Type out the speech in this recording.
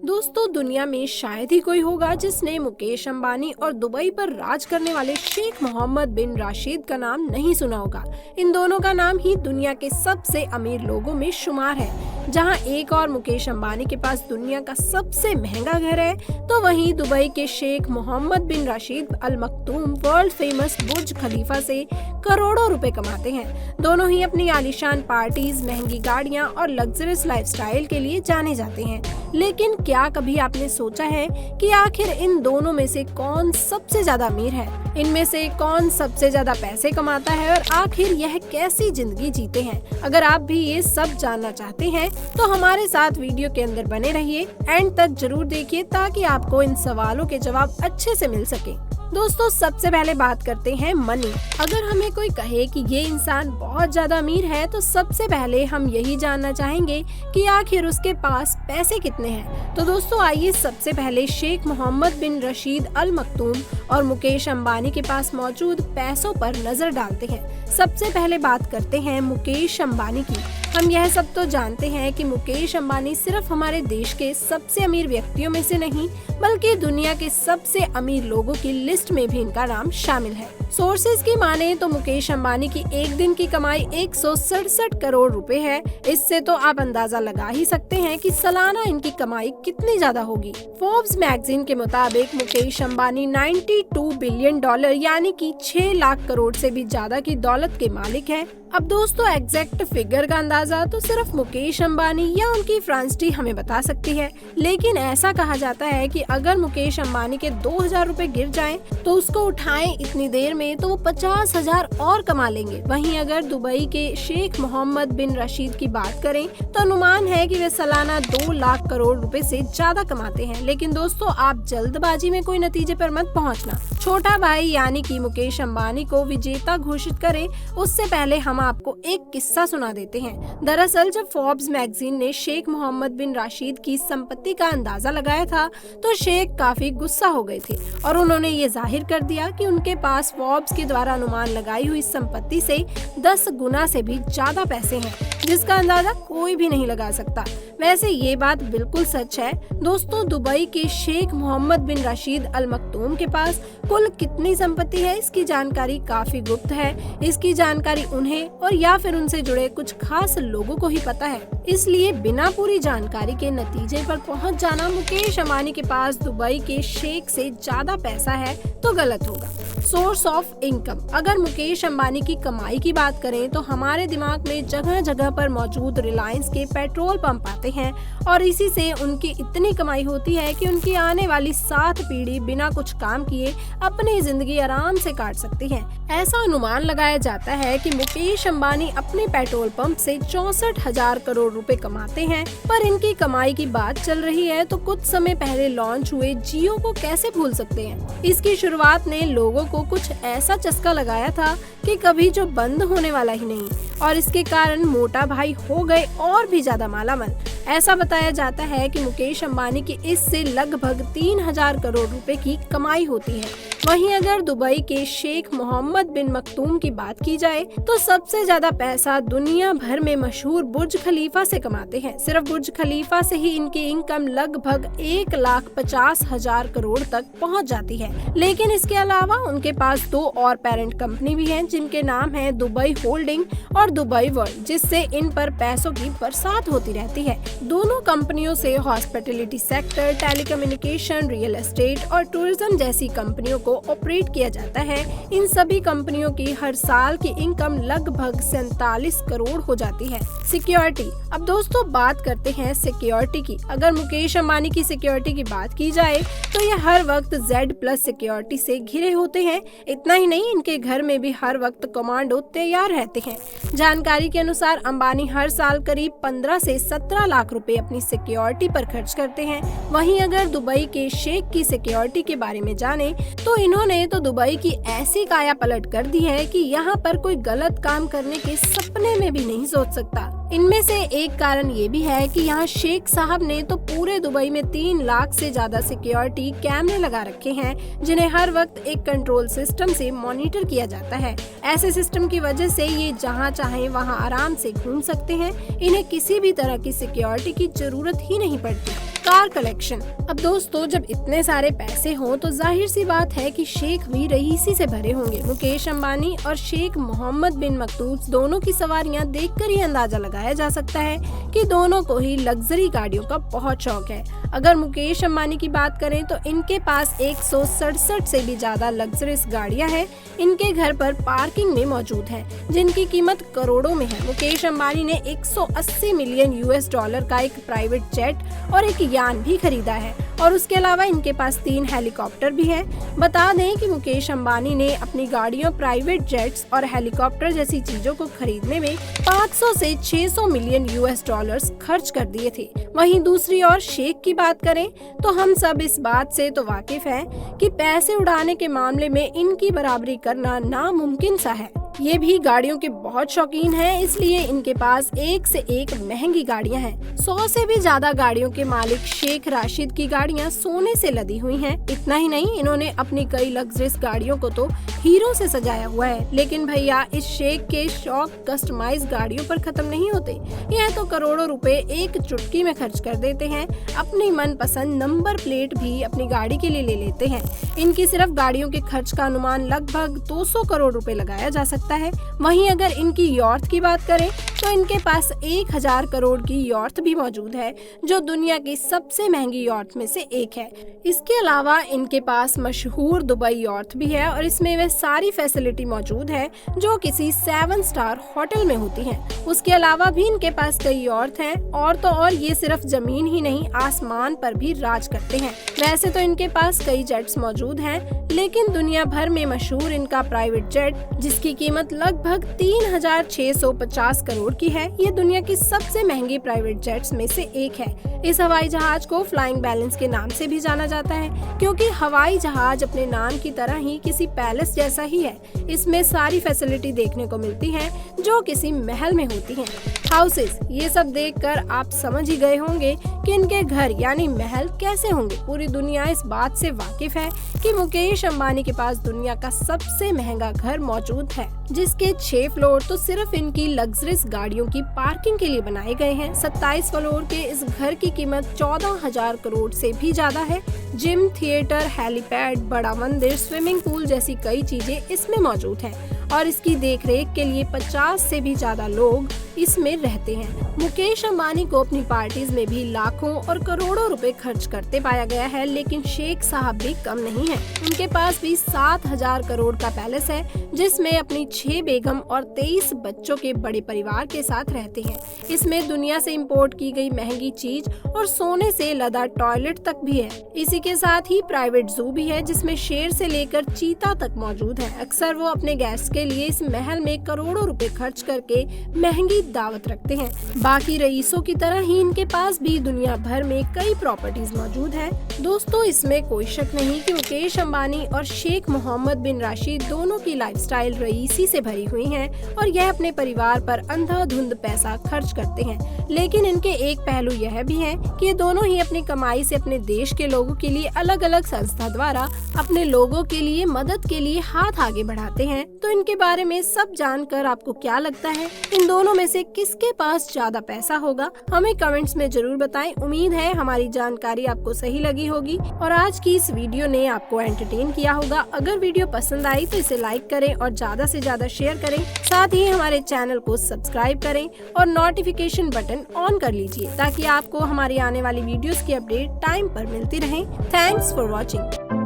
दोस्तों, दुनिया में शायद ही कोई होगा जिसने मुकेश अंबानी और दुबई पर राज करने वाले शेख मोहम्मद बिन राशिद का नाम नहीं सुना होगा। इन दोनों का नाम ही दुनिया के सबसे अमीर लोगों में शुमार है। जहां एक और मुकेश अंबानी के पास दुनिया का सबसे महंगा घर है, तो वहीं दुबई के शेख मोहम्मद बिन राशिद अल मखदूम वर्ल्ड फेमस बुर्ज खलीफा से करोड़ों रुपए कमाते हैं। दोनों ही अपनी आलीशान पार्टीज, महंगी गाड़ियां और लग्जरियस लाइफस्टाइल के लिए जाने जाते हैं। लेकिन क्या कभी आपने सोचा है कि आखिर इन दोनों में से कौन सबसे ज्यादा अमीर है? इनमें से कौन सबसे ज्यादा पैसे कमाता है और आखिर यह कैसी जिंदगी जीते हैं? अगर आप भी ये सब जानना चाहते हैं तो हमारे साथ वीडियो के अंदर बने रहिए, एंड तक जरूर देखिए ताकि आपको इन सवालों के जवाब अच्छे से मिल सके। दोस्तों, सबसे पहले बात करते हैं मनी। अगर हमें कोई कहे कि ये इंसान बहुत ज्यादा अमीर है, तो सबसे पहले हम यही जानना चाहेंगे कि आखिर उसके पास पैसे कितने हैं। तो दोस्तों, आइए सबसे पहले शेख मोहम्मद बिन रशीद अल मखदूम और मुकेश अंबानी के पास मौजूद पैसों पर नजर डालते हैं। सबसे पहले बात करते हैं मुकेश अंबानी की। हम यह सब तो जानते हैं कि मुकेश अंबानी सिर्फ हमारे देश के सबसे अमीर व्यक्तियों में से नहीं, बल्कि दुनिया के सबसे अमीर लोगों की लिस्ट में भी इनका नाम शामिल है। सोर्सेज की माने तो मुकेश अंबानी की एक दिन की कमाई 167 करोड़ रुपए है। इससे तो आप अंदाजा लगा ही सकते हैं कि सालाना इनकी कमाई कितनी ज्यादा होगी। फोर्ब्स मैगजीन के मुताबिक मुकेश अंबानी 92 बिलियन डॉलर यानी कि 6 लाख करोड़ से भी ज्यादा की दौलत के मालिक है। अब दोस्तों, एग्जैक्ट फिगर का अंदाजा तो सिर्फ मुकेश अंबानी या उनकी फ्रांसटी हमें बता सकती है, लेकिन ऐसा कहा जाता है कि अगर मुकेश अंबानी के 2000 रुपए गिर जाएं, तो उसको उठाएं इतनी देर में तो वो 50,000 और कमा लेंगे। वहीं अगर दुबई के शेख मोहम्मद बिन रशीद की बात करें तो अनुमान है कि वे सालाना 2 लाख करोड़ रुपए से ज्यादा कमाते हैं। लेकिन दोस्तों, आप जल्दबाजी में कोई नतीजे पर मत पहुंचना। छोटा भाई यानी कि मुकेश अंबानी को विजेता घोषित करें उससे पहले हम आपको एक किस्सा सुना देते हैं। दरअसल जब फोर्ब्स मैगजीन ने शेख मोहम्मद बिन राशिद की संपत्ति का अंदाजा लगाया था, तो शेख काफी गुस्सा हो गए थे और उन्होंने ये जाहिर कर दिया कि उनके पास फोर्ब्स के द्वारा अनुमान लगाई हुई संपत्ति से 10 गुना से भी ज्यादा पैसे हैं, जिसका अंदाजा कोई भी नहीं लगा सकता। वैसे ये बात बिल्कुल सच है। दोस्तों, दुबई के शेख मोहम्मद बिन राशिद अल मखदूम के पास कुल कितनी संपत्ति है, इसकी जानकारी काफी गुप्त है। इसकी जानकारी उन्हें और या फिर उनसे जुड़े कुछ खास लोगों को ही पता है। इसलिए बिना पूरी जानकारी के नतीजे पर पहुंच जाना मुकेश अंबानी के पास दुबई के शेख से ज्यादा पैसा है तो गलत होगा। Source of income. अगर मुकेश अंबानी की कमाई की बात करें तो हमारे दिमाग में जगह जगह पर मौजूद रिलायंस के पेट्रोल पंप आते हैं और इसी से उनकी इतनी कमाई होती है कि उनकी आने वाली 7 पीढ़ी बिना कुछ काम किए अपनी जिंदगी आराम से काट सकती है। ऐसा अनुमान लगाया जाता है कि मुकेश अंबानी अपने पेट्रोल पंप से 64,000 करोड़ रुपए कमाते हैं। पर इनकी कमाई की बात चल रही है तो कुछ समय पहले लॉन्च हुए जियो को कैसे भूल सकते हैं। इसकी शुरुआत ने लोगों को कुछ ऐसा चस्का लगाया था कि कभी जो बंद होने वाला ही नहीं, और इसके कारण मोटा भाई हो गए और भी ज्यादा मालामाल। ऐसा बताया जाता है कि मुकेश अंबानी की इससे लगभग 3000 करोड़ रुपए की कमाई होती है। वहीं अगर दुबई के शेख मोहम्मद बिन मखदूम की बात की जाए तो सबसे ज्यादा पैसा दुनिया भर में मशहूर बुर्ज खलीफा से कमाते हैं। सिर्फ बुर्ज खलीफा से ही इनकी इनकम लगभग 1,50,000 करोड़ तक पहुंच जाती है। लेकिन इसके अलावा उनके पास 2 और पेरेंट कंपनी भी हैं, जिनके नाम है दुबई होल्डिंग और दुबई वर्ल्ड, जिससे इन पर पैसों की बरसात होती रहती है। दोनों कंपनियों से hospitality sector, telecommunication, real estate और टूरिज्म जैसी कंपनियों को ऑपरेट किया जाता है। इन सभी कंपनियों की हर साल की इनकम लगभग 47 करोड़ हो जाती है। सिक्योरिटी। अब दोस्तों, बात करते हैं सिक्योरिटी की। अगर मुकेश अंबानी की सिक्योरिटी की बात की जाए तो ये हर वक्त Z+ सिक्योरिटी से घिरे होते हैं। इतना ही नहीं, इनके घर में भी हर वक्त कमांडो तैयार रहते हैं। जानकारी के अनुसार अंबानी हर साल करीब 15 से 17 लाख रुपए अपनी सिक्योरिटी पर खर्च करते हैं। वहीं अगर दुबई के शेख की सिक्योरिटी के बारे में जाने तो इन्होंने तो दुबई की ऐसी काया पलट कर दी है कि यहाँ पर कोई गलत काम करने के सपने में भी नहीं सोच सकता। इनमें से एक कारण ये भी है कि यहाँ शेख साहब ने तो पूरे दुबई में 3 लाख से ज्यादा सिक्योरिटी कैमरे लगा रखे हैं, जिन्हें हर वक्त एक कंट्रोल सिस्टम से मॉनिटर किया जाता है। ऐसे सिस्टम की वजह से ये जहाँ चाहे वहाँ आराम से घूम सकते हैं। इन्हें किसी भी तरह की सिक्योरिटी की जरूरत ही नहीं पड़ती। Car collection. अब दोस्तों, जब इतने सारे पैसे हों तो जाहिर सी बात है कि शेख भी रईसी से भरे होंगे। मुकेश अंबानी और शेख मोहम्मद बिन मकतूम दोनों की सवारियां देखकर ही अंदाजा लगाया जा सकता है कि दोनों को ही लग्जरी गाड़ियों का बहुत शौक है। अगर मुकेश अंबानी की बात करें तो इनके पास 167 से भी ज्यादा लग्जरियस गाड़ियां हैं। इनके घर पर पार्किंग में मौजूद है, जिनकी कीमत करोड़ों में है। मुकेश अंबानी ने 180 मिलियन US डॉलर का एक प्राइवेट जेट और एक यान भी खरीदा है और उसके अलावा इनके पास 3 हेलीकॉप्टर भी हैं। बता दें कि मुकेश अंबानी ने अपनी गाड़ियों, प्राइवेट जेट्स और हेलीकॉप्टर जैसी चीजों को खरीदने में 500 से 600 मिलियन US डॉलर्स खर्च कर दिए थे। वहीं दूसरी ओर शेख की बात करें तो हम सब इस बात से तो वाकिफ हैं कि पैसे उड़ाने के मामले में इनकी बराबरी करना नामुमकिन सा है। ये भी गाड़ियों के बहुत शौकीन हैं, इसलिए इनके पास एक से एक महंगी गाड़ियां हैं। 100 से भी ज्यादा गाड़ियों के मालिक शेख राशिद की गाड़ियां सोने से लदी हुई हैं। इतना ही नहीं, इन्होंने अपनी कई लग्जरियस गाड़ियों को तो हीरो से सजाया हुआ है। लेकिन भैया, इस शेख के शौक कस्टमाइज गाड़ियों पर खत्म नहीं होते। यह तो करोड़ों रुपए एक चुटकी में खर्च कर देते हैं। अपनी मनपसंद नंबर प्लेट भी अपनी गाड़ी के लिए ले लेते हैं। इनकी सिर्फ गाड़ियों के खर्च का अनुमान लगभग 200 करोड़ रुपए लगाया जा सकता है। वहीं अगर इनकी यॉर्थ की बात करें तो इनके पास 1000 करोड़ की यॉर्थ भी मौजूद है, जो दुनिया की सबसे महंगी यॉर्थ में से एक है। इसके अलावा इनके पास मशहूर दुबई यॉर्थ भी है और इसमें वह सारी फैसिलिटी मौजूद है जो किसी 7 स्टार होटल में होती है। उसके अलावा भी इनके पास कई यॉर्थ हैं और तो और ये सिर्फ जमीन ही नहीं, आसमान पर भी राज करते हैं। वैसे तो इनके पास कई जेट्स मौजूद हैं, लेकिन दुनिया भर में मशहूर इनका प्राइवेट जेट, जिसकी कीमत लगभग 3650 करोड़ की है, ये दुनिया की सबसे महंगी प्राइवेट जेट्स में से एक है। इस हवाई जहाज को फ्लाइंग बैलेंस के नाम से भी जाना जाता है, क्योंकि हवाई जहाज अपने नाम की तरह ही किसी पैलेस जैसा ही है। इसमें सारी फैसिलिटी देखने को मिलती है जो किसी महल में होती है। हाउसेस, ये सब देखकर आप समझ ही गए होंगे कि इनके घर यानी महल कैसे होंगे। पूरी दुनिया इस बात से वाकिफ है कि मुकेश अंबानी के पास दुनिया का सबसे महंगा घर मौजूद है, जिसके 6 फ्लोर तो सिर्फ इनकी लग्जरियस गाड़ियों की पार्किंग के लिए बनाए गए हैं। 27 फ्लोर के इस घर की कीमत 14,000 करोड़ से भी ज्यादा है। जिम, थिएटर, हेलीपैड, बड़ा मंदिर, स्विमिंग पूल जैसी कई चीजें इसमें मौजूद हैं और इसकी देखरेख के लिए 50 से भी ज्यादा लोग इसमें रहते हैं। मुकेश अंबानी को अपनी पार्टीज में भी लाखों और करोड़ों रुपए खर्च करते पाया गया है, लेकिन शेख साहब भी कम नहीं है। उनके पास भी 7000 करोड़ का पैलेस है, जिसमें अपनी 6 बेगम और 23 बच्चों के बड़े परिवार के साथ रहते हैं। इसमें दुनिया से इंपोर्ट की गई महंगी चीज और सोने से लदा टॉयलेट तक भी है। इसी के साथ ही प्राइवेट जू भी है, जिसमें शेर से लेकर चीता तक मौजूद है। अक्सर वो अपने गेस्ट के लिए इस महल में करोड़ों रुपए खर्च करके महंगी दावत रखते हैं। बाकी रईसों की तरह ही इनके पास भी दुनिया भर में कई प्रॉपर्टीज मौजूद है। दोस्तों, इसमें कोई शक नहीं कि मुकेश अंबानी और शेख मोहम्मद बिन राशिद दोनों की लाइफस्टाइल रईसी से भरी हुई है और यह अपने परिवार पर अंधाधुंध पैसा खर्च करते हैं। लेकिन इनके एक पहलू यह भी है कि ये दोनों ही अपनी कमाई से अपने देश के लोगों के लिए अलग अलग संस्था द्वारा अपने लोगों के लिए मदद के लिए हाथ आगे बढ़ाते हैं। तो इनके बारे में सब जानकर आपको क्या लगता है? इन दोनों में से किसके पास ज्यादा पैसा होगा? हमें कमेंट्स में जरूर बताएं। उम्मीद है हमारी जानकारी आपको सही लगी होगी और आज की इस वीडियो ने आपको एंटरटेन किया होगा। अगर वीडियो पसंद आई तो इसे लाइक करें और ज्यादा से ज्यादा शेयर करें। साथ ही हमारे चैनल को सब्सक्राइब करें और नोटिफिकेशन बटन ऑन कर लीजिए, ताकि आपको हमारी आने वाली वीडियोस की अपडेट टाइम पर मिलती रहे। Thanks for watching.